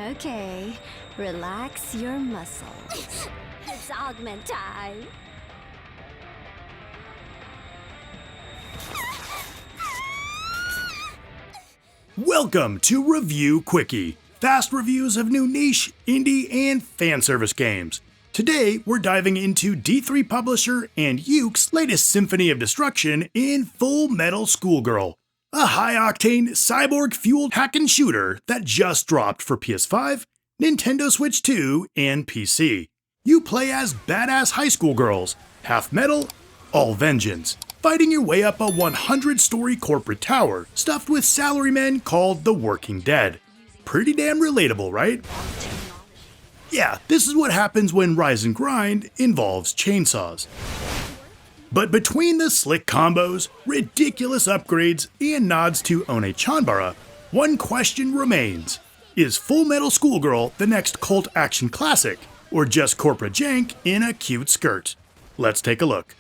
Okay, relax your muscles. It's augment time. Welcome to Review Quickie, fast reviews of new niche, indie, and fan service games. Today, we're diving into D3 publisher and Yuke's latest symphony of destruction in Full Metal Schoolgirl, a high-octane, cyborg-fueled hack-and-shooter that just dropped for PS5, Nintendo Switch 2, and PC. You play as badass high school girls, half metal, all vengeance, fighting your way up a 100-story corporate tower stuffed with salarymen called the Working Dead. Pretty damn relatable, right? Yeah, this is what happens when Rise and Grind involves chainsaws. But between the slick combos, ridiculous upgrades, and nods to One-Chanbara, one question remains. Is Full Metal Schoolgirl the next cult action classic, or just corporate jank in a cute skirt? Let's take a look.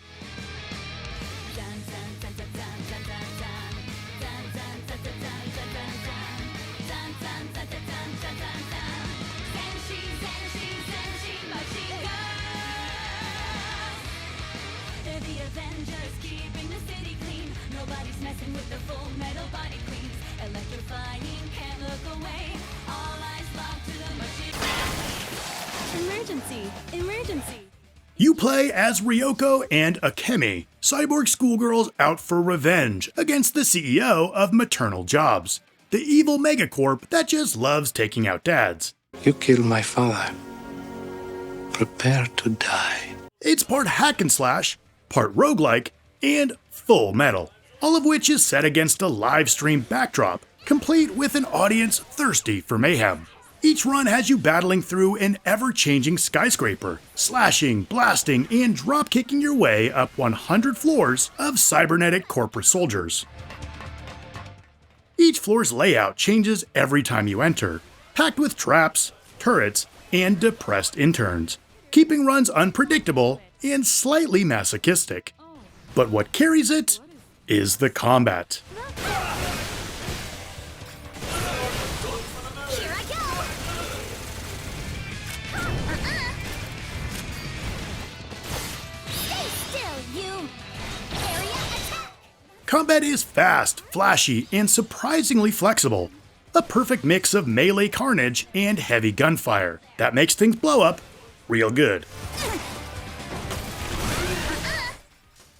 Emergency! You play as Ryoko and Akemi, cyborg schoolgirls out for revenge against the CEO of Maternal Jobs, the evil megacorp that just loves taking out dads. You killed my father. Prepare to die. It's part hack and slash, part roguelike, and full metal, all of which is set against a live stream backdrop, complete with an audience thirsty for mayhem. Each run has you battling through an ever-changing skyscraper, slashing, blasting, and drop-kicking your way up 100 floors of cybernetic corporate soldiers. Each floor's layout changes every time you enter, packed with traps, turrets, and depressed interns, keeping runs unpredictable and slightly masochistic. But what carries it is the combat. Combat is fast, flashy, and surprisingly flexible. A perfect mix of melee carnage and heavy gunfire that makes things blow up real good.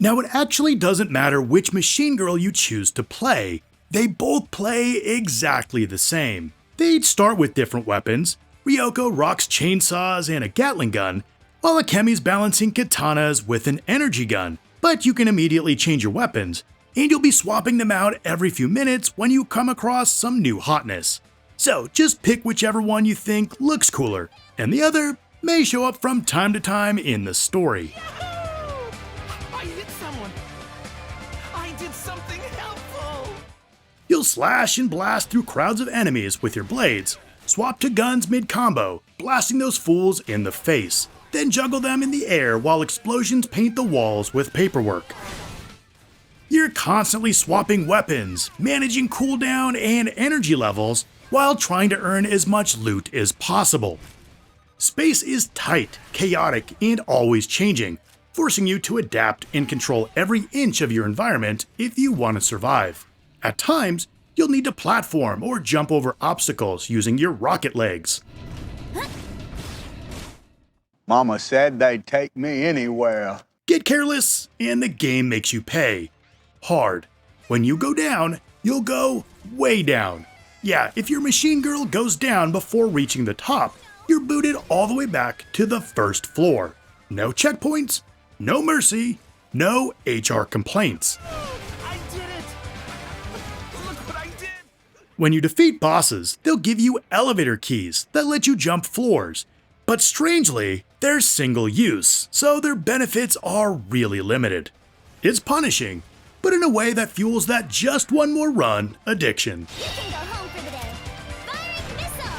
Now, it actually doesn't matter which machine girl you choose to play. They both play exactly the same. They each start with different weapons. Ryoko rocks chainsaws and a Gatling gun, while Akemi's balancing katanas with an energy gun. But you can immediately change your weapons, and you'll be swapping them out every few minutes when you come across some new hotness. So just pick whichever one you think looks cooler, and the other may show up from time to time in the story. I hit someone! I did something helpful! You'll slash and blast through crowds of enemies with your blades, swap to guns mid-combo, blasting those fools in the face, then juggle them in the air while explosions paint the walls with paperwork. You're constantly swapping weapons, managing cooldown and energy levels, while trying to earn as much loot as possible. Space is tight, chaotic, and always changing, forcing you to adapt and control every inch of your environment if you want to survive. At times, you'll need to platform or jump over obstacles using your rocket legs. Mama said they'd take me anywhere. Get careless, and the game makes you pay. Hard. When you go down, you'll go way down. Yeah, if your machine girl goes down before reaching the top, you're booted all the way back to the first floor. No checkpoints, no mercy, no HR complaints. I did it! Look what I did! When you defeat bosses, they'll give you elevator keys that let you jump floors. But strangely, they're single use, so their benefits are really limited. It's punishing, but in a way that fuels that just one more run addiction. You can go home for the day. Firing missile!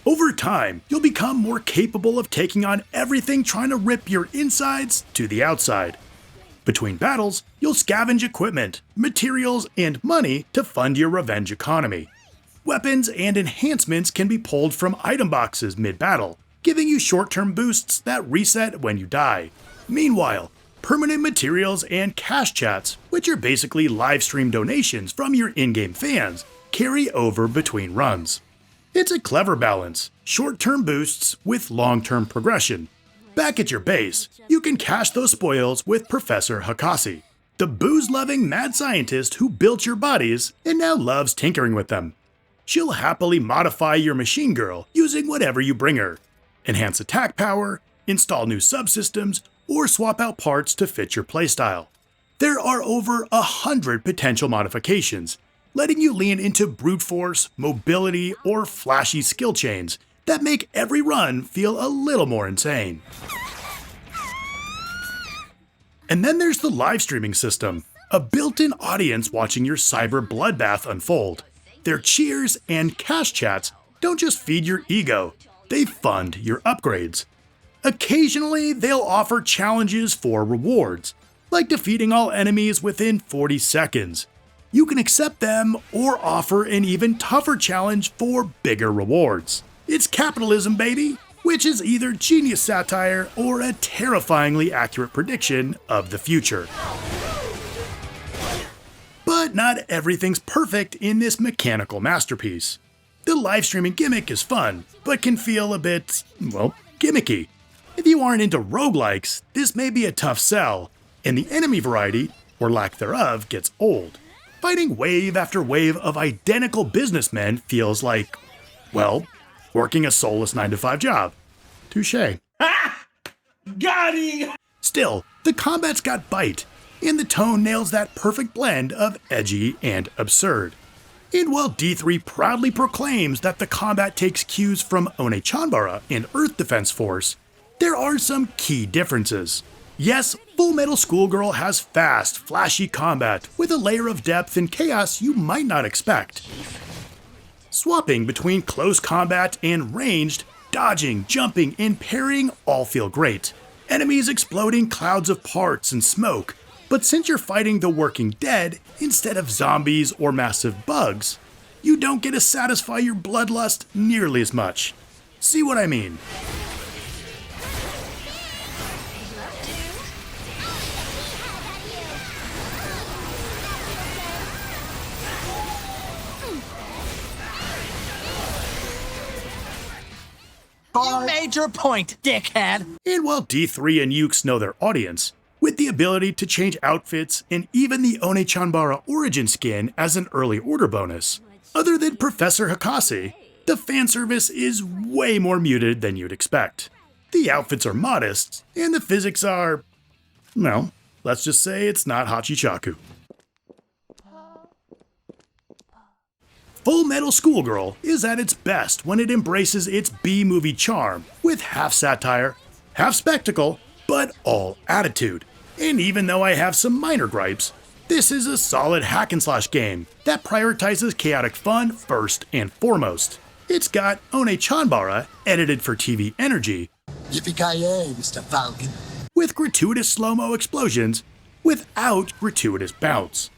Over time, you'll become more capable of taking on everything trying to rip your insides to the outside. Between battles, you'll scavenge equipment, materials, and money to fund your revenge economy. Weapons and enhancements can be pulled from item boxes mid-battle, giving you short-term boosts that reset when you die. Meanwhile, permanent materials and cash chats, which are basically live stream donations from your in-game fans, carry over between runs. It's a clever balance, short-term boosts with long-term progression. Back at your base, you can cash those spoils with Professor Hakase, the booze-loving mad scientist who built your bodies and now loves tinkering with them. She'll happily modify your machine girl using whatever you bring her, enhance attack power, install new subsystems, or swap out parts to fit your playstyle. There are over 100 potential modifications, letting you lean into brute force, mobility, or flashy skill chains that make every run feel a little more insane. And then there's the live streaming system, a built-in audience watching your cyber bloodbath unfold. Their cheers and cash chats don't just feed your ego, they fund your upgrades. Occasionally, they'll offer challenges for rewards, like defeating all enemies within 40 seconds. You can accept them or offer an even tougher challenge for bigger rewards. It's capitalism, baby, which is either genius satire or a terrifyingly accurate prediction of the future. But not everything's perfect in this mechanical masterpiece. The live streaming gimmick is fun, but can feel a bit, well, gimmicky. If you aren't into roguelikes, this may be a tough sell, and the enemy variety, or lack thereof, gets old. Fighting wave after wave of identical businessmen feels like, well, working a soulless 9-to-5 job. Touché. Got him! Still, the combat's got bite, and the tone nails that perfect blend of edgy and absurd. And while D3 proudly proclaims that the combat takes cues from One-Chanbara and Earth Defense Force, there are some key differences. Yes, Full Metal Schoolgirl has fast, flashy combat with a layer of depth and chaos you might not expect. Swapping between close combat and ranged, dodging, jumping, and parrying all feel great. Enemies exploding clouds of parts and smoke, but since you're fighting the working dead instead of zombies or massive bugs, you don't get to satisfy your bloodlust nearly as much. See what I mean? You made your point, dickhead! And while D3 and Yuks know their audience, with the ability to change outfits and even the One-Chanbara origin skin as an early order bonus, other than Professor Hakase, the fanservice is way more muted than you'd expect. The outfits are modest, and the physics are, well, let's just say it's not Hachichaku. Full Metal Schoolgirl is at its best when it embraces its B-movie charm with half satire, half spectacle, but all attitude. And even though I have some minor gripes, this is a solid hack-and-slash game that prioritizes chaotic fun first and foremost. It's got One-Chanbara, edited for TV energy, Yippee-ki-yay, Mr. Falcon. with gratuitous slow-mo explosions without gratuitous bounce.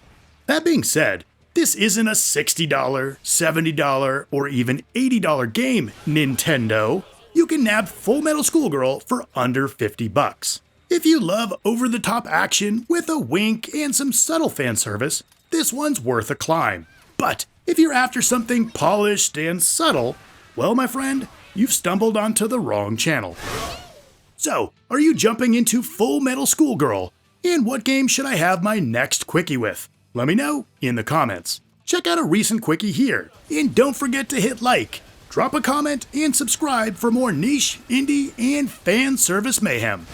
That being said, this isn't a $60, $70, or even $80 game, Nintendo. You can nab Full Metal Schoolgirl for under $50. If you love over-the-top action with a wink and some subtle fan service, this one's worth a climb. But if you're after something polished and subtle, well, my friend, you've stumbled onto the wrong channel. So, are you jumping into Full Metal Schoolgirl? And what game should I have my next Quickie with? Let me know in the comments. Check out a recent Quickie here, and don't forget to hit like, drop a comment, and subscribe for more niche, indie, and fan service mayhem.